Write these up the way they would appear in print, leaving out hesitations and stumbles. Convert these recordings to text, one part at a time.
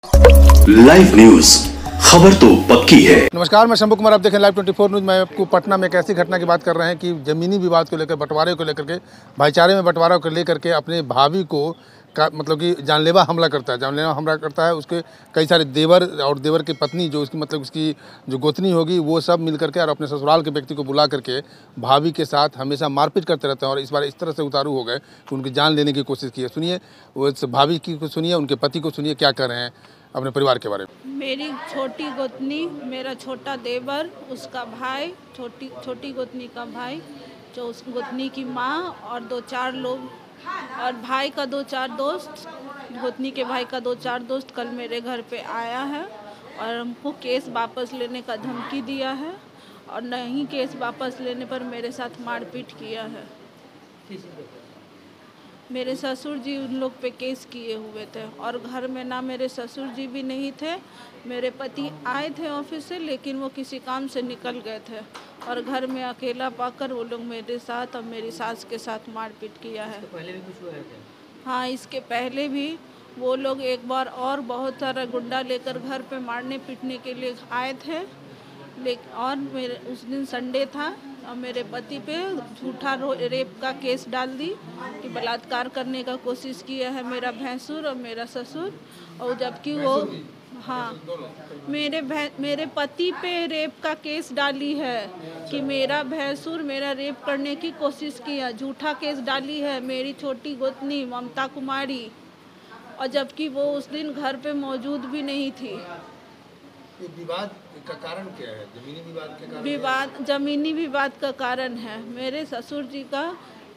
Live news, खबर तो पक्की है। नमस्कार, मैं शंभू कुमार, आप देखें लाइव 24 न्यूज। मैं आपको पटना में एक ऐसी घटना की बात कर रहे हैं कि जमीनी विवाद को लेकर, बंटवारे को लेकर के, भाईचारे में बंटवारा को लेकर के अपने भाभी को मतलब कि जानलेवा हमला करता है। जानलेवा हमला करता है, उसके कई सारे देवर और देवर की पत्नी जो उसकी मतलब उसकी जो गोतनी होगी वो सब मिल करके और अपने ससुराल के व्यक्ति को बुला करके भाभी के साथ हमेशा मारपीट करते रहते हैं। और इस बार इस तरह से उतारू हो गए कि उनकी जान लेने की कोशिश की है। सुनिए वो भाभी की को सुनिए, उनके पति को सुनिए क्या कर रहे हैं अपने परिवार के बारे में। मेरी छोटी गोतनी, मेरा छोटा देवर, उसका भाई, छोटी गोतनी का भाई, जो उस गोतनी की माँ और 2-4 लोग, और भाई का 2-4 दोस्त, गोतनी के भाई का 2-4 दोस्त कल मेरे घर पे आया है और हमको केस वापस लेने का धमकी दिया है और नहीं केस वापस लेने पर मेरे साथ मारपीट किया है। मेरे ससुर जी उन लोग पे केस किए हुए थे और घर में ना मेरे ससुर जी भी नहीं थे। मेरे पति आए थे ऑफिस से, लेकिन वो किसी काम से निकल गए थे और घर में अकेला पाकर वो लोग मेरे साथ और मेरी सास के साथ मारपीट किया है। इसके पहले भी कुछ हुआ है क्या? हाँ, इसके पहले भी वो लोग एक बार और बहुत सारा गुंडा लेकर घर पे मारने पीटने के लिए आए थे। लेकिन और मेरे उस दिन संडे था और मेरे पति पे झूठा रेप का केस डाल दी कि बलात्कार करने का कोशिश किया है मेरा भैंसुर और मेरा ससुर। और जबकि वो मेरे पति पे रेप का केस डाली है कि मेरा भैंसुर मेरा रेप करने की कोशिश किया, झूठा केस डाली है मेरी छोटी गोतनी ममता कुमारी, और जबकि वो उस दिन घर पे मौजूद भी नहीं थी। ये विवाद का कारण क्या है? जमीनी विवाद के कारण? जमीनी विवाद का कारण है। मेरे ससुर जी का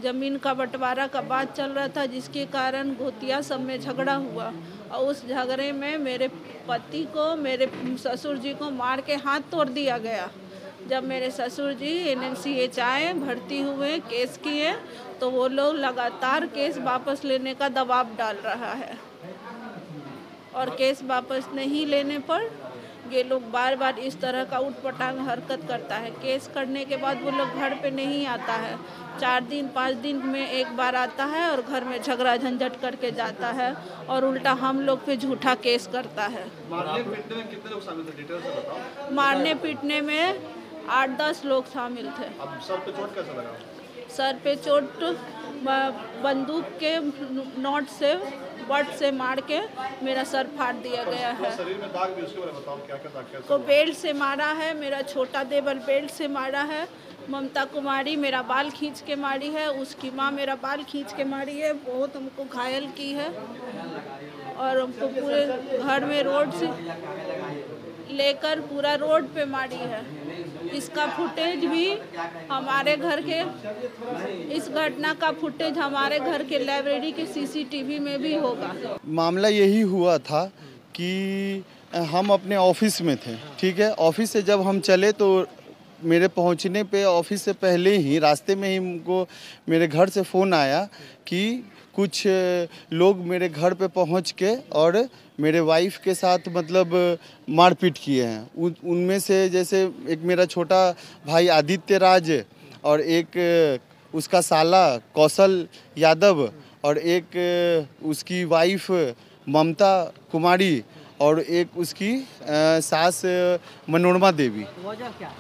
जमीन का बंटवारा का बात चल रहा था, जिसके कारण घोतिया सब में झगड़ा हुआ और उस झगड़े में मेरे पति को, मेरे ससुर जी को मार के हाथ तोड़ दिया गया। जब मेरे ससुर जी NMCH आए, भर्ती हुए, केस किए, तो वो लोग लगातार केस वापस लेने का दबाव डाल रहा है और केस वापस नहीं लेने पर ये लोग बार बार इस तरह का उटपटांग हरकत करता है। केस करने के बाद वो लोग घर पे नहीं आता है, 4 दिन 5 दिन में एक बार आता है और घर में झगड़ा झंझट करके जाता है और उल्टा हम लोग पे झूठा केस करता है। मारने पीटने में कितने लोग शामिल थे, डिटेल से बताओ। मारने पीटने में 8-10 लोग शामिल थे। अब सर पे चोट कैसा लगा? सर पे चोट बंदूक के नोट से, बट से मार के मेरा सर फाड़ दिया गया है। शरीर में दाग भी, उसके बारे में बताओ क्या क्या दाग? को बेल्ट से मारा है, मेरा छोटा देवर बेल्ट से मारा है, ममता कुमारी मेरा बाल खींच के मारी है, उसकी माँ मेरा बाल खींच के मारी है, बहुत हमको घायल की है और हमको पूरे घर में रोड से लेकर पूरा रोड पे मारी है। इसका फुटेज भी हमारे घर के, इस घटना का फुटेज हमारे घर के लाइब्रेरी के CCTV में भी होगा। मामला यही हुआ था कि हम अपने ऑफिस में थे, ठीक है। ऑफिस से जब हम चले तो मेरे पहुंचने पे ऑफिस से पहले ही रास्ते में ही हमको मेरे घर से फ़ोन आया कि कुछ लोग मेरे घर पे पहुंच के और मेरे वाइफ के साथ मतलब मारपीट किए हैं। उनमें से जैसे एक मेरा छोटा भाई आदित्य राज और एक उसका साला कौशल यादव और एक उसकी वाइफ ममता कुमारी और एक उसकी सास मनोरमा देवी। वजह क्या?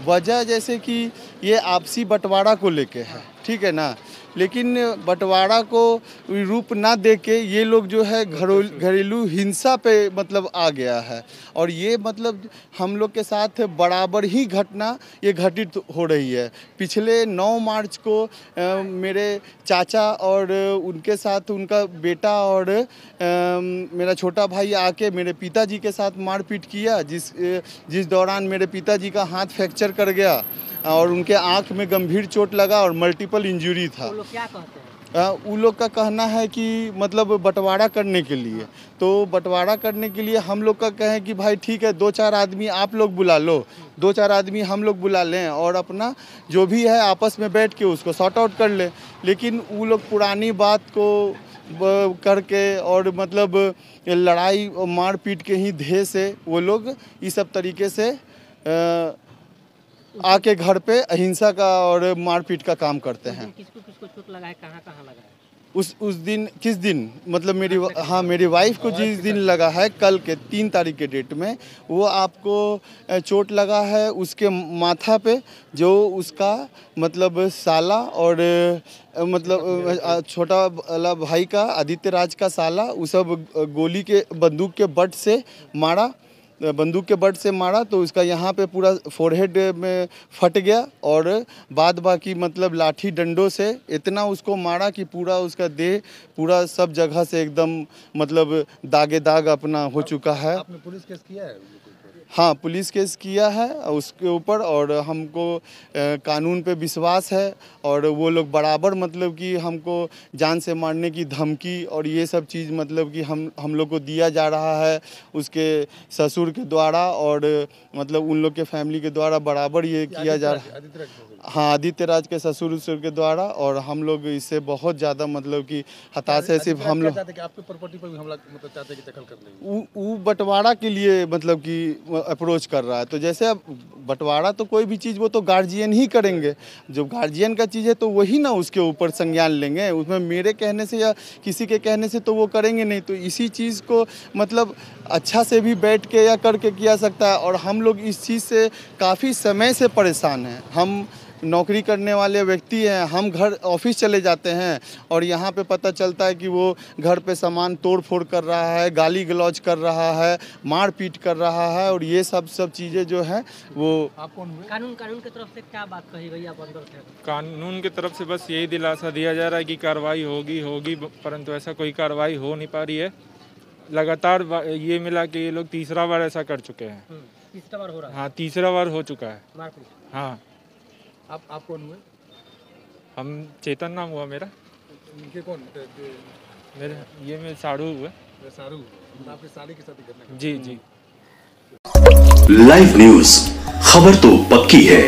वजह जैसे कि ये आपसी बंटवारा को लेके है, ठीक है ना। लेकिन बंटवारा को रूप ना दे के ये लोग जो है घरेलू हिंसा पे मतलब आ गया है और ये मतलब हम लोग के साथ बराबर ही घटना ये घटित हो रही है। पिछले 9 मार्च को मेरे चाचा और उनके साथ उनका बेटा और मेरा छोटा भाई आके मेरे पिताजी के साथ मारपीट किया, जिस दौरान मेरे पिताजी का हाथ फ्रैक्चर कर गया और उनके आंख में गंभीर चोट लगा और मल्टीपल इंजरी था। वो लोग क्या कहते हैं? उन लोग का कहना है कि मतलब बंटवारा करने के लिए, तो बंटवारा करने के लिए हम लोग का कहें कि भाई ठीक है 2-4 आदमी आप लोग बुला लो, 2-4 आदमी हम लोग बुला लें और अपना जो भी है आपस में बैठ के उसको सॉर्ट आउट कर लें। लेकिन वो लोग पुरानी बात को करके और मतलब लड़ाई और मारपीट के ही ध्येय से वो लोग इस सब तरीके से आके घर पे अहिंसा का और मारपीट का काम करते हैं। किसको किसको चोट लगा है, कहाँ कहाँ लगा है? उस दिन किस दिन मतलब मेरी वाइफ को जिस दिन लगा है कल के 3 तारीख के डेट में, वो आपको चोट लगा है उसके माथा पे, जो उसका मतलब साला और मतलब छोटा वाला भाई का आदित्य राज का साला, वो सब बंदूक के बट से मारा तो उसका यहाँ पे पूरा फोरहेड में फट गया और बाद बाकी मतलब लाठी डंडों से इतना उसको मारा कि पूरा उसका देह पूरा सब जगह से एकदम मतलब दाग अपना हो चुका है। आपने पुलिस केस किया है? हाँ, पुलिस केस किया है उसके ऊपर और हमको कानून पे विश्वास है और वो लोग बराबर मतलब कि हमको जान से मारने की धमकी और ये सब चीज़ मतलब कि हम लोग को दिया जा रहा है उसके ससुर के द्वारा और मतलब उन लोग के फैमिली के द्वारा बराबर ये किया जा रहा है। हाँ, आदित्य राज के ससुर के द्वारा और हम लोग इससे बहुत ज़्यादा मतलब कि हताश है। सिर्फ हम लोग आपके प्रॉपर्टी पर भी हमला मतलब चाहते कि दखल कर लें, वो बंटवारा के लिए मतलब कि अप्रोच कर रहा है। तो जैसे अब बंटवारा तो कोई भी चीज़ वो तो गार्जियन ही करेंगे, जो गार्जियन का चीज़ है तो वही ना उसके ऊपर संज्ञान लेंगे, उसमें मेरे कहने से या किसी के कहने से तो वो करेंगे नहीं। तो इसी चीज़ को मतलब अच्छा से भी बैठ के या करके किया सकता है और हम लोग इस चीज़ से काफ़ी समय से परेशान हैं। हम नौकरी करने वाले व्यक्ति हैं, हम घर ऑफिस चले जाते हैं और यहाँ पे पता चलता है कि वो घर पे सामान तोड़ फोड़ कर रहा है, गाली गलौज कर रहा है, मार पीट कर रहा है और ये सब चीज़ें जो है वो। आप कौन हुए? कानून की तरफ से क्या बात कही गई आप अंदर थे? कानून की तरफ से बस यही दिलासा दिया जा रहा है कि कार्रवाई होगी, परंतु ऐसा कोई कार्रवाई हो नहीं पा रही है। लगातार ये मिला कि ये लोग तीसरा बार ऐसा कर चुके हैं। तीसरा बार हो रहा है? हाँ, तीसरा बार हो चुका है। मारपीट। हाँ। आप कौन हुए? हम चेतन नाम हुआ मेरा। इनके कौन? मेरे साड़ू हुए। सारू, आपके साली के साथ घटना? जी। लाइव न्यूज, खबर तो पक्की है।